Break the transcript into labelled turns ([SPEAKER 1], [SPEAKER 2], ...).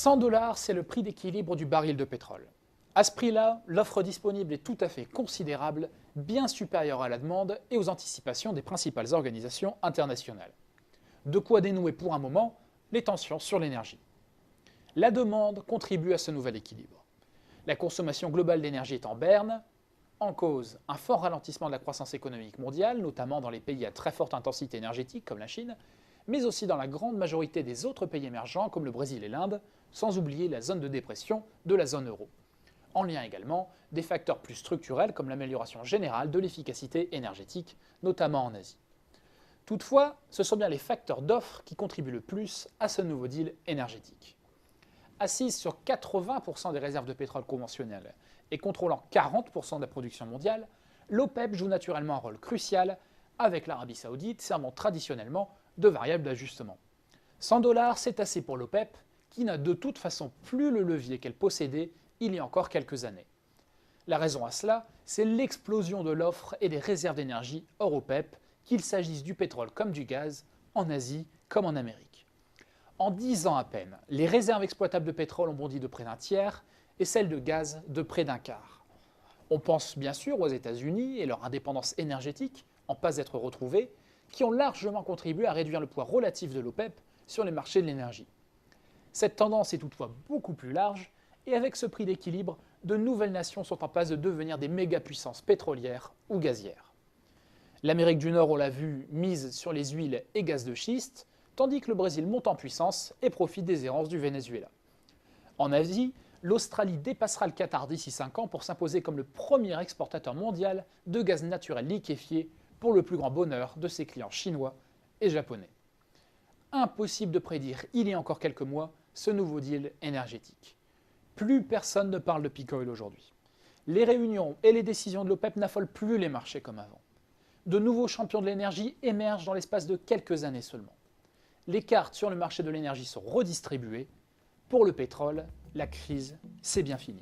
[SPEAKER 1] $100, c'est le prix d'équilibre du baril de pétrole. À ce prix-là, l'offre disponible est tout à fait considérable, bien supérieure à la demande et aux anticipations des principales organisations internationales. De quoi dénouer pour un moment les tensions sur l'énergie. La demande contribue à ce nouvel équilibre. La consommation globale d'énergie est en berne, en cause un fort ralentissement de la croissance économique mondiale, notamment dans les pays à très forte intensité énergétique comme la Chine, mais aussi dans la grande majorité des autres pays émergents comme le Brésil et l'Inde, sans oublier la zone de dépression de la zone euro. En lien également des facteurs plus structurels comme l'amélioration générale de l'efficacité énergétique, notamment en Asie. Toutefois, ce sont bien les facteurs d'offre qui contribuent le plus à ce nouveau deal énergétique. Assise sur 80% des réserves de pétrole conventionnelles et contrôlant 40% de la production mondiale, l'OPEP joue naturellement un rôle crucial avec l'Arabie Saoudite servant traditionnellement de variable d'ajustement. $100, c'est assez pour l'OPEP qui n'a de toute façon plus le levier qu'elle possédait il y a encore quelques années. La raison à cela, c'est l'explosion de l'offre et des réserves d'énergie hors OPEP, qu'il s'agisse du pétrole comme du gaz, en Asie comme en Amérique. En 10 ans à peine, les réserves exploitables de pétrole ont bondi de près d'un tiers et celles de gaz de près d'un quart. On pense bien sûr aux États-Unis et leur indépendance énergétique, en passe d'être retrouvée, qui ont largement contribué à réduire le poids relatif de l'OPEP sur les marchés de l'énergie. Cette tendance est toutefois beaucoup plus large et avec ce prix d'équilibre, de nouvelles nations sont en passe de devenir des mégapuissances pétrolières ou gazières. L'Amérique du Nord, on l'a vu, mise sur les huiles et gaz de schiste, tandis que le Brésil monte en puissance et profite des errances du Venezuela. En Asie, l'Australie dépassera le Qatar d'ici 5 ans pour s'imposer comme le premier exportateur mondial de gaz naturel liquéfié pour le plus grand bonheur de ses clients chinois et japonais. Impossible de prédire, il y a encore quelques mois, ce nouveau deal énergétique. Plus personne ne parle de peak oil aujourd'hui. Les réunions et les décisions de l'OPEP n'affolent plus les marchés comme avant. De nouveaux champions de l'énergie émergent dans l'espace de quelques années seulement. Les cartes sur le marché de l'énergie sont redistribuées. Pour le pétrole, la crise, c'est bien fini.